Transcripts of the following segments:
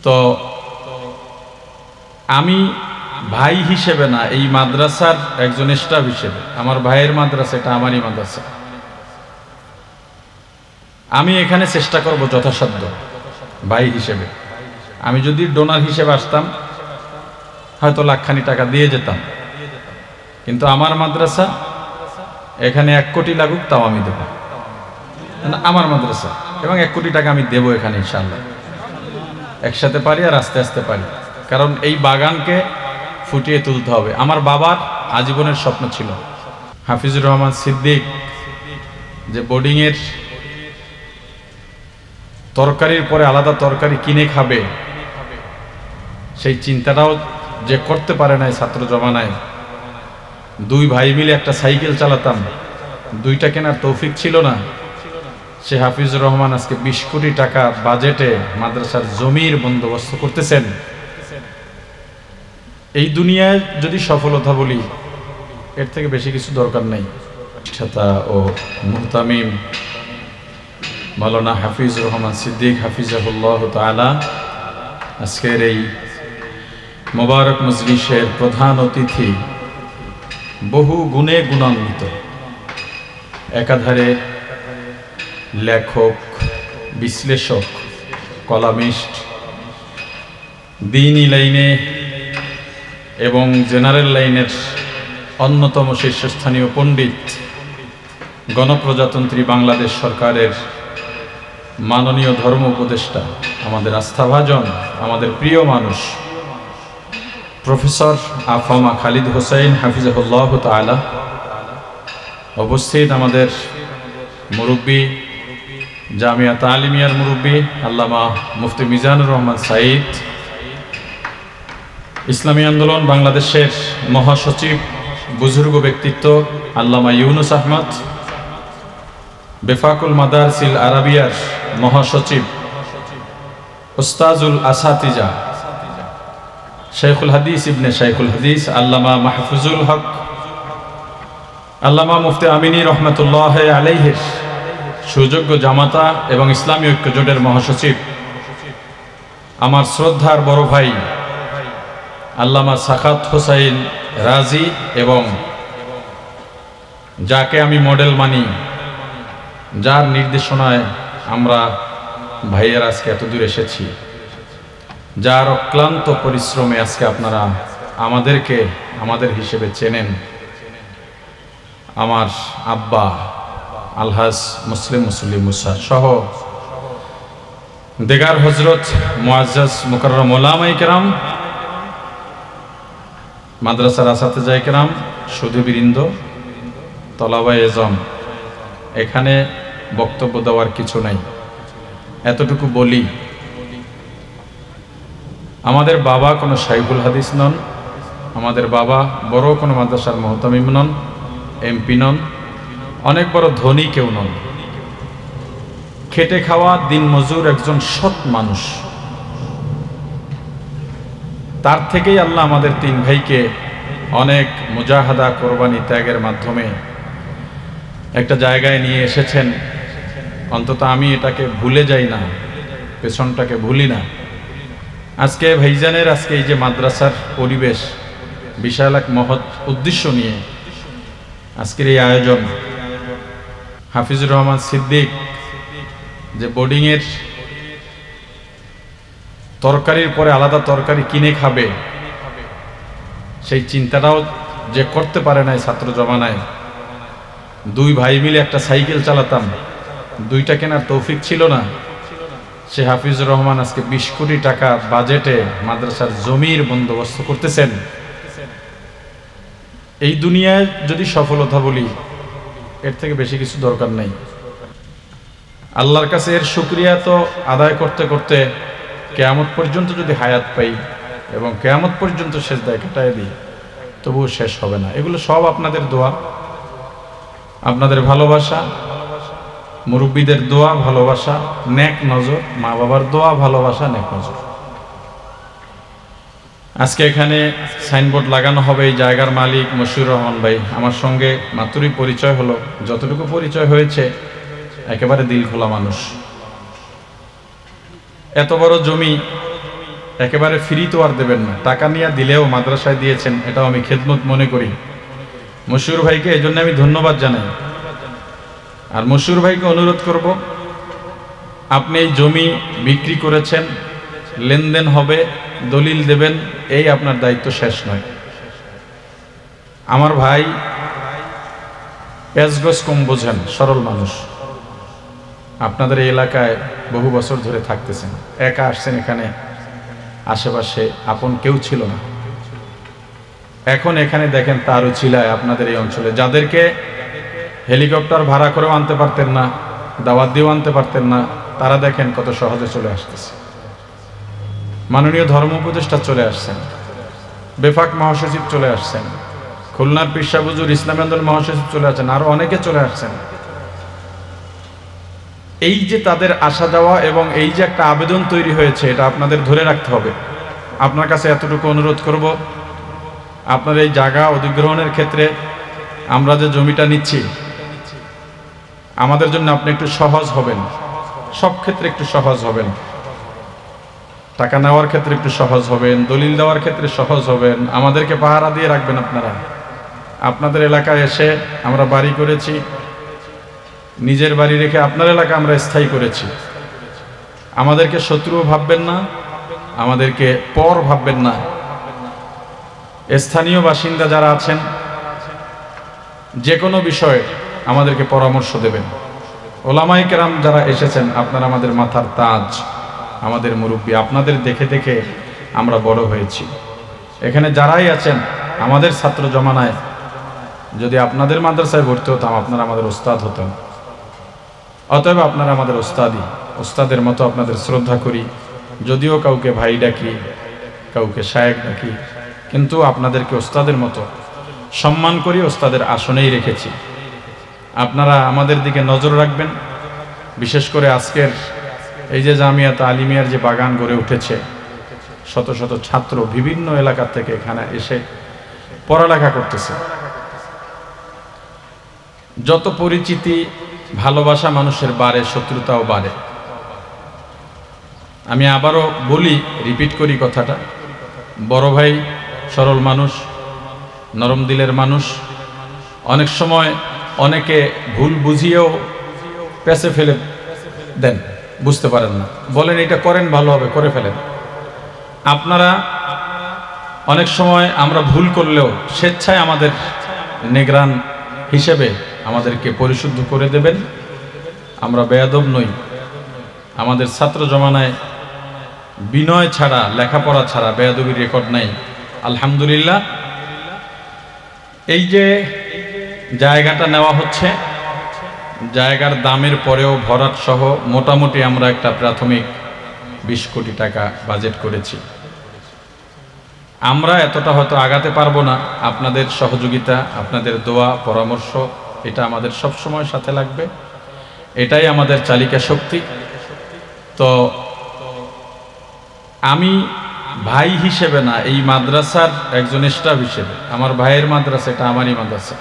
তো আমি ভাই হিসেবে না, এই মাদ্রাসার একজন স্টাফ হিসেবে, আমার ভাইয়ের মাদ্রাসা, এটা আমারই মাদ্রাসা, আমি এখানে চেষ্টা করব যথাসাধ্য ভাই হিসেবে। আমি যদি ডোনার হিসেবে আসতাম হয়তো লাখখানি টাকা দিয়ে যেতাম, কিন্তু আমার মাদ্রাসা, এখানে 1 কোটি লাগুক তাও আমি দেব, আমার মাদ্রাসা, এবং 1 কোটি টাকা আমি দেব এখানে ইনশাআল্লাহ। একসাথে পারি আর আস্তে আস্তে পারি, কারণ এই বাগানকে ফুটিয়ে তুলতে হবে। আমার বাবার আজীবনের স্বপ্ন ছিল হাফিজুর রহমান সিদ্দিক যে বোর্ডিংয়ের তরকারির পরে আলাদা তরকারি কিনে খাবে, সেই চিন্তাটাও যে করতে পারে নাই ছাত্র জমানায়। 2 ভাই মিলে একটা সাইকেল চালাতাম, 2টা কেনার তৌফিক ছিল না। সে হাফিজুর রহমান আজকে 20 কোটি টাকা বাজেটে মাদ্রাসার জমির বন্দোবস্ত করতেছেন। এই দুনিয়ায় যদি সফলতা বলি, এর থেকে বেশি কিছু দরকার নাই। প্রতিষ্ঠাতা ও মুহতামিম মাওলানা হাফিজুর রহমান সিদ্দিক হাফিজাহুল্লাহ তাআলা আজকের এই মোবারক মজলিসের প্রধান অতিথি, বহু গুণে গুণান্বিত, একাধারে লেখক, বিশ্লেষক, কলামিস্ট, দ্বীনি লাইনে এবং জেনারেল লাইনের অন্যতম শীর্ষস্থানীয় পণ্ডিত, গণপ্রজাতন্ত্রী বাংলাদেশ সরকারের মাননীয় ধর্ম উপদেষ্টা, আমাদের আস্থাভাজন, আমাদের প্রিয় মানুষ, প্রফেসর আফামা খালিদ হোসেন হাফিজাহুল্লাহ তাআলা, উপস্থিত আমাদের মুরব্বী, জামিয়া তালিমিয়ার মুরব্বী আল্লামা মুফতি মিজানুর রহমান সাঈদ, ইসলামী আন্দোলন বাংলাদেশের মহাসচিব, বুজুর্গ ব্যক্তিত্ব আল্লামা ইউনুস আহমদ, বেফাকুল মাদারসিল আরাবিয়ার মহাসচিব উস্তাজুল আসাতিজা, শেখুল হাদিস ইবনে শেখুল হাদিস আল্লামা মাহফুজুল হক, আল্লামা মুফতি আমিনী রহমতুল্লাহ আলাইহির সুযোগ্য জামাতা এবং ইসলামী ঐক্য জোটের মহাসচিব, আমার শ্রদ্ধার বড় ভাই আল্লামা সাখাত হোসাইন রাজি, এবং যাকে আমি মডেল মানি, যার নির্দেশনায় আমরা ভাইয়ের আজকে এত দূর এসেছি, যার অক্লান্ত পরিশ্রমে আজকে আপনারা আমাদেরকে আমাদের হিসেবে চেনেন, আমার আব্বা আলহাজ মুসলিম মুসা সহ দেগার হজরত মুআজ্জাজ মুকাররম ওলামায়ে কেরাম, মাদ্রাসার আসাতিজায়ে কেরাম, সুধীবৃন্দ, তলাবায়ে এজম, এখানে বক্তব্য দেওয়ার কিছু নাই, এতটুকু বলি, আমাদের বাবা কোনো শাইখুল হাদিস নন, আমাদের বাবা বড় কোনো মাদ্রাসার মুহতামিম নন, এমপি নন, অনেক বড় ধনী কেউ নন, খেটে খাওয়া দিন মজুর একজন সৎ মানুষ। তার থেকেই আল্লাহ আমাদের 3 ভাইকে অনেক মুজাহাদা, কোরবানি, ত্যাগের মাধ্যমে একটা জায়গায় নিয়ে এসেছেন। অন্তত আমি এটাকে ভুলে যাই না, পেছনটাকে ভুলি না। আজকে ভাইজানের আজকে এই যে মাদ্রাসার পরিবেশ, বিশাল এক মহৎ উদ্দেশ্য নিয়ে আজকের এই আয়োজন, হাফিজুর রহমান সিদ্দিক যে বোর্ডিংয়ের তরকারির পরে আলাদা তরকারি কিনে খাবে, সেই চিন্তাটাও যে করতে পারে নাই ছাত্র জমানায়। 2 ভাই মিলে একটা সাইকেল চালাতাম, 2টা কেনার তৌফিক ছিল না। সে হাফিজুর রহমান আজকে 20 কোটি টাকা বাজেটে মাদ্রাসার জমির বন্দোবস্ত করতেছেন। এই দুনিয়ায় যদি সফলতা বলি, এর থেকে বেশি কিছু দরকার নাই। আল্লাহর কাছে এর শুকরিয়া তো আদায় করতে করতে কিয়ামত পর্যন্ত যদি হায়াত পাই এবং কিয়ামত পর্যন্ত সেজদায় কাটায় দিই, তবুও শেষ হবে না। এগুলো সব আপনাদের দোয়া, আপনাদের ভালোবাসা, মুরব্বীদের দোয়া, ভালোবাসা, নেক নজর, মা বাবার দোয়া, ভালোবাসা, নেক নজর। আজকে এখানে সাইনবোর্ড লাগানো হবে, এই জায়গার মালিক মশিউর রহমান ভাই। আমার সঙ্গে মাত্রই পরিচয় হলো, যতটুকু পরিচয় হয়েছে একেবারে দিল খোলা মানুষ। এত বড় জমি একেবারে ফ্রি তো আর দেবেন না, টাকা নিয়ে দিলেও মাদ্রাসায় দিয়েছেন, এটাও আমি খেদমত মনে করি। মশিউর ভাইকে এই জন্য আমি ধন্যবাদ জানাই। আর মশিউর ভাইকে অনুরোধ করব, আপনি এই জমি বিক্রি করেছেন, লেনদেন হবে, দলিল দেবেন, এই আপনার দায়িত্ব শেষ নয়। আমার ভাই পেঁচগজ কম বোঝেন, সরল মানুষ। আপনাদের এই এলাকায় বহু বছর ধরে থাকতেছেন, একা আসছেন এখানে, আশেপাশে আপন কেউ ছিল না। এখন এখানে দেখেন তারও চিলায় আপনাদের এই অঞ্চলে, যাদেরকে হেলিকপ্টার ভাড়া করেও আনতে পারতেন না, দাওয়াত দিয়েও আনতে পারতেন না, তারা দেখেন কত সহজে চলে আসতেছে। মাননীয় ধর্ম উপদেষ্টা চলে আসছেন, বেফাক মহাসচিব চলে আসছেন, খুলনার পিরসা হুজুর ইসলামী আন্দোলন মহাসচিব চলে আসছেন, আরো অনেকে চলে আসছেন। এই যে তাদের আসা যাওয়া এবং এই যে একটা আবেদন তৈরি হয়েছে, এটা আপনাদের ধরে রাখতে হবে। আপনার কাছে এতটুকু অনুরোধ করব, আপনার এই জায়গা অধিগ্রহণের ক্ষেত্রে আমরা যে জমিটা নিচ্ছি, আমাদের জন্য আপনি একটু সহজ হবেন, সব ক্ষেত্রে একটু সহজ হবেন। টাকা নেওয়ার ক্ষেত্রে একটু সহজ হবেন, দলিল দেওয়ার ক্ষেত্রে সহজ হবেন, আমাদেরকে পাহারা দিয়ে রাখবেন। আপনাদের এলাকায় এসে আমরা বাড়ি করেছি, নিজের বাড়ি রেখে আপনার এলাকা আমরা স্থায়ী করেছি। আমাদেরকে শত্রুও ভাববেন না, আমাদেরকে পর ভাববেন না। স্থানীয় বাসিন্দা যারা আছেন, যে কোনো বিষয়ে আমাদেরকে পরামর্শ দেবেন। ওলামায়ে কেরাম যারা এসেছেন, আপনারা আমাদের মাথার তাজ, আমাদের মুরব্বী, আপনাদের দেখে দেখে আমরা বড় হয়েছি। এখানে যারাই আছেন, আমাদের ছাত্র জমানায় যদি আপনাদের মাদ্রাসায় ভর্তি হতাম, আপনারা আমাদের ওস্তাদ হতেন। অতএব আপনারা আমাদের ওস্তাদই, ওস্তাদের মতো আপনাদের শ্রদ্ধা করি। যদিও কাউকে ভাই ডাকি, কাউকে শায়েখ ডাকি, কিন্তু আপনাদেরকে ওস্তাদের মতো সম্মান করি, ওস্তাদের আসনেই রেখেছি। আপনারা আমাদের দিকে নজর রাখবেন। বিশেষ করে আজকের এই যে জামিয়াত আলিমিয়ার যে বাগান গড়ে উঠেছে, শত শত ছাত্র বিভিন্ন এলাকা থেকে এখানে এসে পড়ালেখা করতেছে। যত পরিচিতি, ভালোবাসা মানুষের বাড়ে, শত্রুতাও বাড়ে। আমি আবারও বলি, রিপিট করি কথাটা, বড় ভাই সরল মানুষ, নরম দিলের মানুষ। অনেক সময় অনেকে ভুল বুঝিয়েও পেছে ফেলে দেন, বুঝতে পারেন না, বলেন এটা করেন ভালো হবে, করে ফেলেন। আপনারা অনেক সময় আমরা ভুল করলেও স্বেচ্ছায় আমাদের নেগরান হিসেবে আমাদেরকে পরিশুদ্ধ করে দেবেন। আমরা বেয়াদব নই। আমাদের ছাত্র জমানায় বিনয় ছাড়া, লেখাপড়া ছাড়া বেয়াদবির রেকর্ড নাই, আলহামদুলিল্লাহ। এই যে জায়গাটা নেওয়া হচ্ছে, জায়গার দামের পরেও ভরাট সহ মোটামুটি আমরা একটা প্রাথমিক 20 কোটি টাকা বাজেট করেছি। আমরা এতটা হয়তো আগাতে পারবো না, আপনাদের সহযোগিতা, আপনাদের দোয়া, পরামর্শ, এটা আমাদের সব সময় সাথে লাগবে। এটাই আমাদের চালিকা শক্তি। তো আমি ভাই হিসেবে না, এই মাদ্রাসার একজন স্টাফ হিসেবে, আমার ভাইয়ের মাদ্রাসা, এটা আমারই মাদ্রাসা,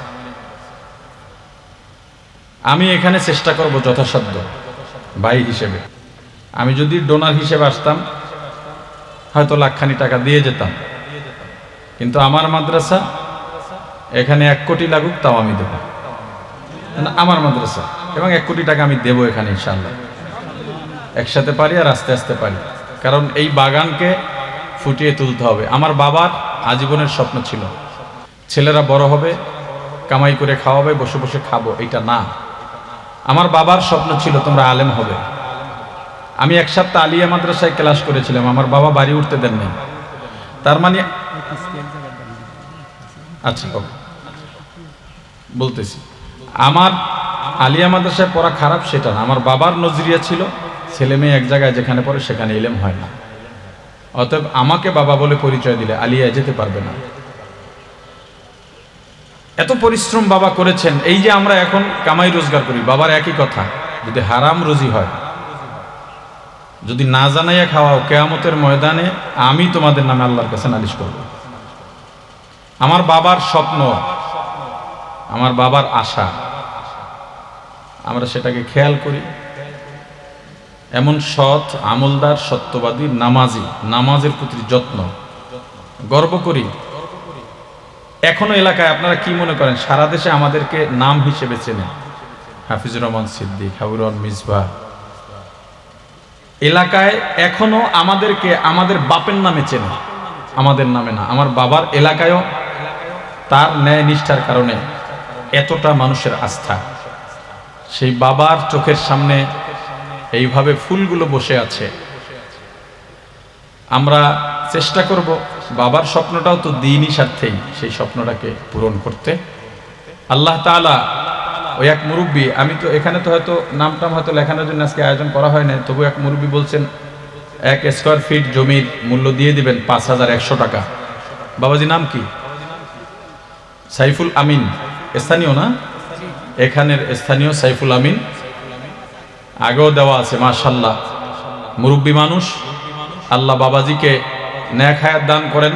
আমি এখানে চেষ্টা করব যথাসাধ্য ভাই হিসেবে। আমি যদি ডোনার হিসেবে আসতাম, হয়তো লাখখানি টাকা দিয়ে যেতাম, কিন্তু আমার মাদ্রাসা, এখানে 1 কোটি লাগুক তাও আমি দেব, আমার মাদ্রাসা, এবং 1 কোটি টাকা আমি দেব এখানে ইনশাআল্লাহ। একসাথে পারি আর আস্তে আস্তে পারি, কারণ এই বাগানকে ফুটিয়ে তুলতে হবে। আমার বাবার আজীবনের স্বপ্ন ছিল ছেলেরা বড় হবে, কামাই করে খাওয়াবে, বসে বসে খাবো, এটা না। আমার বাবার স্বপ্ন ছিল তোমরা আলেম হবে। আমি 1 সপ্তাহ আলিয়া মাদ্রাসায় ক্লাস করেছিলাম, আমার বাবা বাড়ি উঠতে দেন নাই। তার মানে আচ্ছা বলতেছি, আমার আলিয়া মাদ্রাসায় পড়া খারাপ সেটা না, আমার বাবার নজরিয়া ছিল ছেলে মেয়ে এক জায়গায় যেখানে পড়ে সেখানে ইলম হয় না। অতএব আমাকে বাবা বলে পরিচয় দিলে আলিয়ায় যেতে পারবে না। এত পরিশ্রম বাবা করেছেন। এই যে আমরা এখন কামাই রোজগার করি, বাবার একই কথা, যদি হারাম রুজি হয়, যদি না জানাইয়া খাওয়াও, কিয়ামতের ময়দানে আমি তোমাদের নামে আল্লাহর কাছে নালিশ করব। আমার বাবার স্বপ্ন, আমার বাবার আশা, আমরা সেটাকে খেয়াল করি। এমন সৎ, আমলদার, সত্যবাদী, নামাজি, নামাজের প্রতি যত্ন, গর্ব করি। এখনো এলাকায় আপনারা কি মনে করেন সারা দেশে আমাদেরকে নাম হিসেবে চেনে? হাফিজুর রহমান সিদ্দিক, হাবিবুর মিসবাহ, এলাকায় এখনো আমাদেরকে আমাদের বাপের নামে চেনে, আমাদের নামে না। আমার বাবার এলাকায়ও তার ন্যায় নিষ্ঠার কারণে এতটা মানুষের আস্থা। সেই বাবার চোখের সামনে এইভাবে ফুলগুলো বসে আছে। আমরা চেষ্টা করব বাবার স্বপ্নটাও তো দ্বীনি স্বার্থেই, সেই স্বপ্নটাকে পূরণ করতে। আল্লাহ তাআলা ওই এক মুরব্বী, আমি তো এখানে তো হয়তো নামটাম হয়তো লেখানোর জন্য আজকে আয়োজন করা হয় না, তবু এক মুরব্বী বলছেন 1 স্কয়ার ফিট জমির মূল্য দিয়ে দিবেন 5100 টাকা। বাবাজি নাম কি? সাইফুল আমিন, স্থানীয় না? এখানের স্থানীয় সাইফুল আমিন, আগেও দেওয়া আছে। মাশাআল্লাহ, মুরব্বী মানুষ। আল্লাহ বাবাজিকে ন্যাক হায়াত দান করেন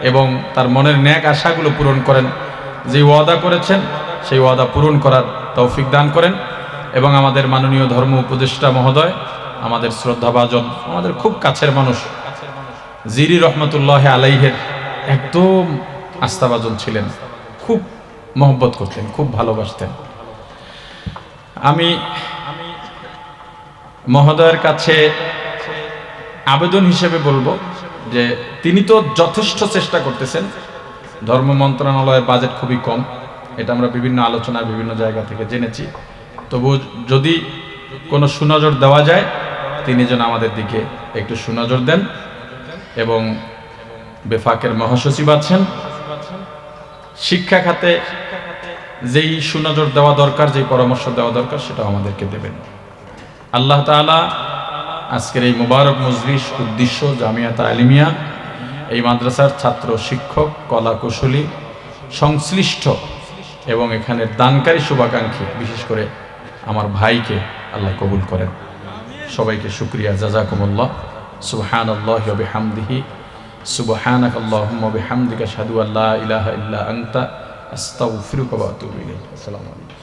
এবং তার মনের ন্যাক আশাগুলো পূরণ করেন। যে ওয়াদা করেছেন সেই ওয়াদা পূরণ করার তৌফিক দান করেন। এবং আমাদের মাননীয় ধর্ম উপদেষ্টা মহোদয়, আমাদের শ্রদ্ধাভাজন, আমাদের খুব কাছের মানুষ জিরি রহমতুল্লাহ আলাইহের একদম আস্থাভাজন ছিলেন, খুব মহব্বত করতেন, খুব ভালোবাসতেন। আমি মহোদয়ের কাছে আবেদন হিসেবে বলবো যে তিনি তো যথেষ্ট চেষ্টা করতেছেন। ধর্ম মন্ত্রণালয়ের বাজেট খুবই কম, এটা আমরা বিভিন্ন আলোচনা বিভিন্ন জায়গা থেকে জেনেছি। তবু যদি কোনো সুনজর দেওয়া যায়, তিনি যেন আমাদের দিকে একটু সুনজর দেন। এবং বেফাকের মহাসচিব আছেন, শিক্ষা খাতে যেই সুনজর দেওয়া দরকার, যেই পরামর্শ দেওয়া দরকার, সেটা আমাদেরকে দেবেন। আল্লাহ তাআলা আজকের এই মুবারক মজলিস উদ্দেশ্য জামিয়াত আলিমিয়া, এই মাদ্রাসার ছাত্র, শিক্ষক, কলা কুশলী, সংশ্লিষ্ট এবং এখানের দানকারী শুভাকাঙ্ক্ষী, বিশেষ করে আমার ভাইকে আল্লাহ কবুল করেন। সবাইকে শুকরিয়া, জাযাকুমুল্লাহ। সুবহানাল্লাহি ওয়া বিহামদিহি, সুবহানাকাল্লাহুম্মা ওয়া বিহামদিকা আশহাদু আল্লা ইলাহা ইল্লা আনতা আস্তাগফিরুকা ওয়া আতুবু ইলাইক। আসসালামু আলাইকুম।